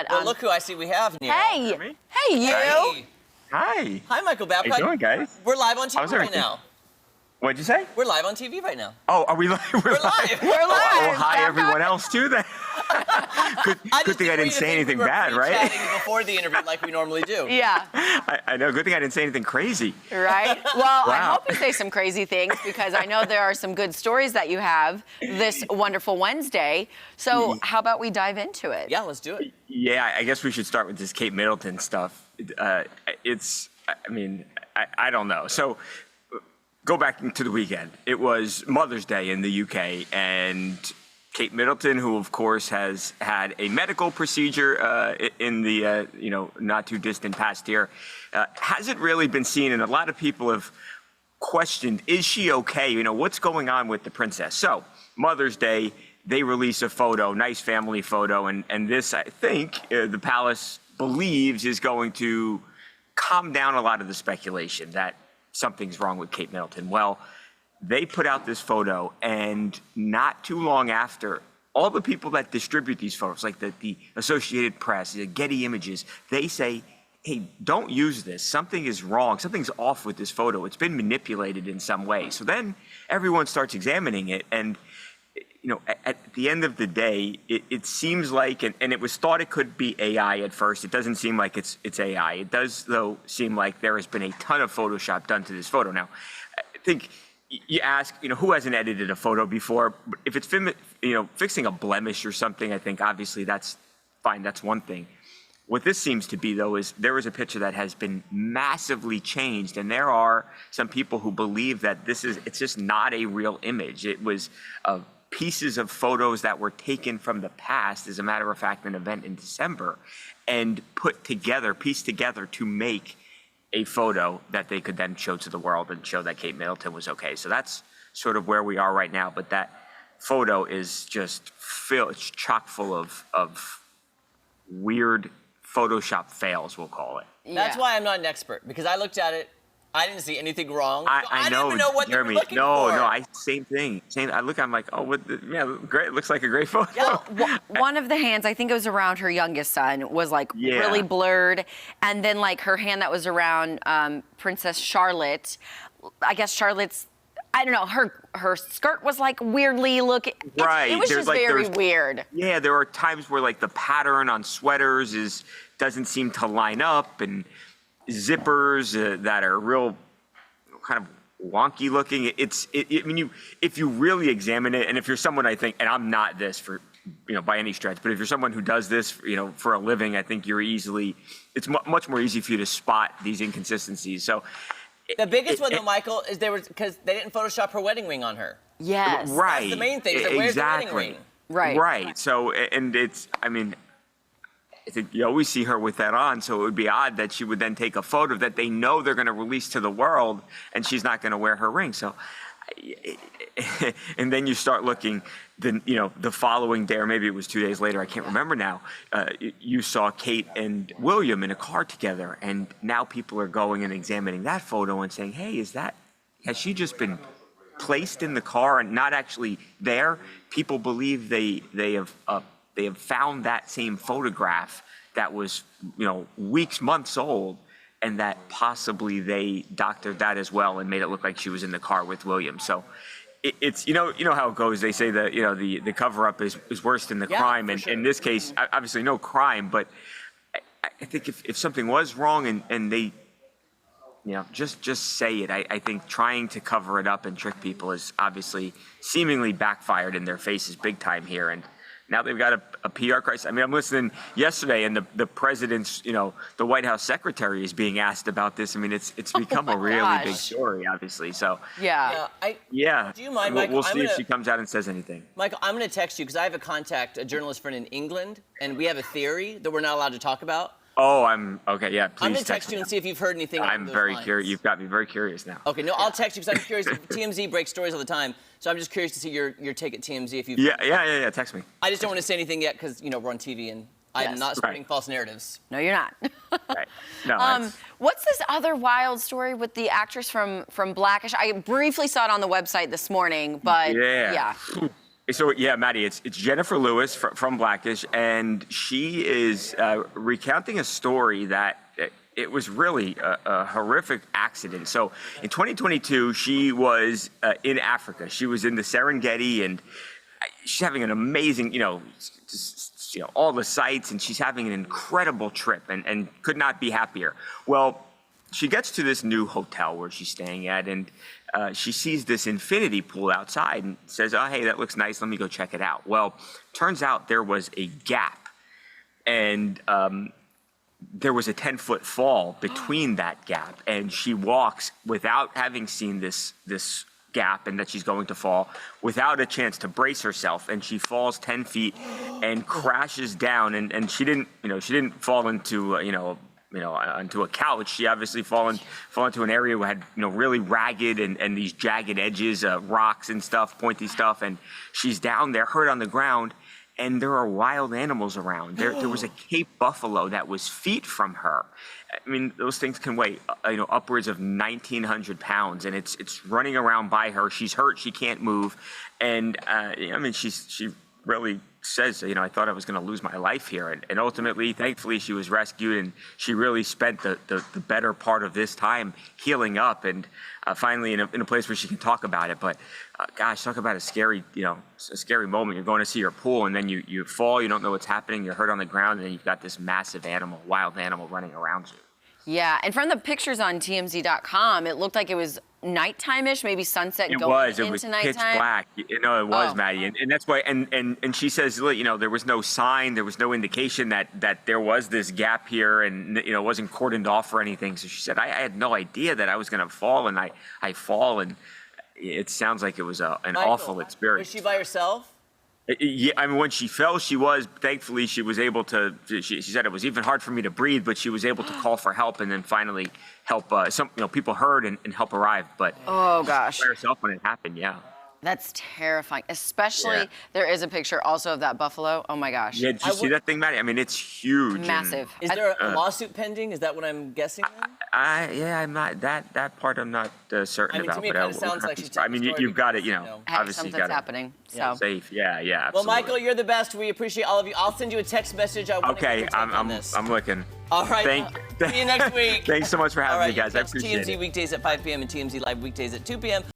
But well, look who I see we have, Neil. hey, hey, you. Hey. Hi. Hi, Michael How Babcock. you doing, guys? We're live on TV How's right everything? now. What'd you say? We're live on TV right now. Oh, are we live? We're live. We're live. Oh, hi, everyone else, too, then. Good thing I didn't say anything bad, right? Chatting before the interview like we normally do. Yeah, I know. Good thing I didn't say anything crazy. right? Well, I Wow. hope you say some crazy things because I know there are some good stories that you have this wonderful Wednesday. So how about we dive into it? Yeah, let's do it. Yeah, I guess we should start with this Kate Middleton stuff. I don't know. So go back to the weekend. It was Mother's Day in the UK, and Kate Middleton, who of course has had a medical procedure in the not too distant past here, hasn't really been seen, and a lot of people have questioned, is she okay? You know, what's going on with the princess? So Mother's Day, they release a photo, nice family photo, and this, I think, the palace believes is going to calm down a lot of the speculation that something's wrong with Kate Middleton. Well, they put out this photo, and not too long after, all the people that distribute these photos, like the Associated Press, the Getty Images, they say, hey, don't use this. Something is wrong. Something's off with this photo. It's been manipulated in some way. So then everyone starts examining it, and at the end of the day, it seems like, and it was thought it could be AI at first. It doesn't seem like it's AI. It does, though, seem like there has been a ton of Photoshop done to this photo. Now, I think you ask, who hasn't edited a photo before? If it's, fixing a blemish or something, I think obviously that's fine. That's one thing. What this seems to be, though, is there is a picture that has been massively changed, and there are some people who believe that it's just not a real image. It was pieces of photos that were taken from the past, as a matter of fact, an event in December, and pieced together to make a photo that they could then show to the world and show that Kate Middleton was okay. So that's sort of where we are right now. But that photo is just it's chock full of weird Photoshop fails, we'll call it. That's why I'm not an expert, because I looked at it. I didn't see anything wrong. So I didn't even know what Jeremy. they were looking for. Same thing. I look, I'm like, great. It looks like a great photo. Yeah. One of the hands, I think it was around her youngest son, was really blurred. And then her hand that was around Princess Charlotte, I guess Charlotte's, I don't know, her skirt was weirdly looking. Right. It was just very weird. Yeah, there are times where the pattern on sweaters doesn't seem to line up, and zippers that are real kind of wonky looking. If you really examine it, and if you're someone, I think, and I'm not this for, by any stretch, but if you're someone who does this, for a living, I think it's much more easy for you to spot these inconsistencies. So the biggest one, though, Michael, is because they didn't Photoshop her wedding ring on her. Yes. Right. That's the main thing. So where's the wedding ring? Right. So, and I think you always see her with that on, so it would be odd that she would then take a photo that they know they're going to release to the world, and she's not going to wear her ring. So, and then you start looking, the following day, or maybe it was 2 days later, I can't remember now, you saw Kate and William in a car together, and now people are going and examining that photo and saying, hey, has she just been placed in the car and not actually there? People believe they have found that same photograph that was, weeks, months old, and that possibly they doctored that as well and made it look like she was in the car with William. So it's, how it goes. They say that, the cover-up is worse than the crime. And in this case, obviously no crime, but I think if something was wrong and they, just say it. I think trying to cover it up and trick people is obviously seemingly backfired in their faces big time here. And now they've got a PR crisis. I'm listening yesterday, and the president's, the White House secretary is being asked about this. It's become a really big story, obviously. So yeah. Do you mind, Michael? We'll see if she comes out and says anything. Michael, I'm going to text you because I have a journalist friend in England, and we have a theory that we're not allowed to talk about. Oh, I'm okay. Yeah, please. I'm going to text you and see if you've heard anything. I'm very curious. You've got me very curious now. Okay, no, I'll text you because I'm curious. TMZ breaks stories all the time, so I'm just curious to see your take at TMZ if you've. Yeah. Text me. I just don't want to say anything yet because we're on TV and I'm not spreading false narratives. No, you're not. Right. No. What's this other wild story with the actress from Blackish? I briefly saw it on the website this morning, but yeah. So yeah, Maddie, it's Jennifer Lewis from Blackish, and she is recounting a story that it was really a horrific accident. So in 2022, she was in Africa. She was in the Serengeti, and she's having an amazing, all the sights, and she's having an incredible trip, and could not be happier. Well, she gets to this new hotel where she's staying at, and she sees this infinity pool outside and says, oh, hey, that looks nice. Let me go check it out. Well, turns out there was a gap, and there was a 10-foot fall between that gap. And she walks without having seen this gap and that she's going to fall, without a chance to brace herself. And she falls 10 feet and crashes down. And she didn't fall into, onto a couch. She obviously fell into an area where had, really ragged and these jagged edges, rocks and stuff, pointy stuff. And she's down there, hurt on the ground. And there are wild animals around. There was a Cape buffalo that was feet from her. I mean, those things can weigh, upwards of 1,900 pounds, and it's running around by her. She's hurt. She can't move. And, she really says, I thought I was going to lose my life here. And ultimately, thankfully, she was rescued, and she really spent the better part of this time healing up and finally in a place where she can talk about it. But gosh, talk about a scary moment. You're going to see your pool, and then you fall, you don't know what's happening, you're hurt on the ground, and then you've got this massive animal, wild animal running around you. Yeah, and from the pictures on TMZ.com, it looked like it was nighttime-ish, maybe sunset going into nighttime. It was pitch black. It was, Maddie, and that's why. And she says, there was no sign, there was no indication that there was this gap here, and it wasn't cordoned off or anything. So she said, I had no idea that I was going to fall, and I fall, and it sounds like it was an awful experience. Was she by herself? Yeah, I mean, when she fell, thankfully, she was able to, she said it was even hard for me to breathe, but she was able to call for help and then finally help, people heard and help arrive. But oh, gosh. By herself when it happened, yeah. That's terrifying. Especially, there is a picture also of that buffalo. Oh my gosh. Yeah, did you see that thing, Maddie? I mean, it's huge. Massive. Is there a lawsuit pending? Is that what I'm guessing then? I'm not, that part I'm not certain about. To me, it kind of sounds like she's telling the story. You've got it, obviously something's got it. happening. So. Safe, yeah, absolutely. Well, Michael, you're the best. We appreciate all of you. I'll send you a text message. Okay, I'm looking. All right. See you next week. Thanks so much for having me, guys. I appreciate it. TMZ weekdays at 5 p.m. and TMZ Live weekdays at 2 p.m.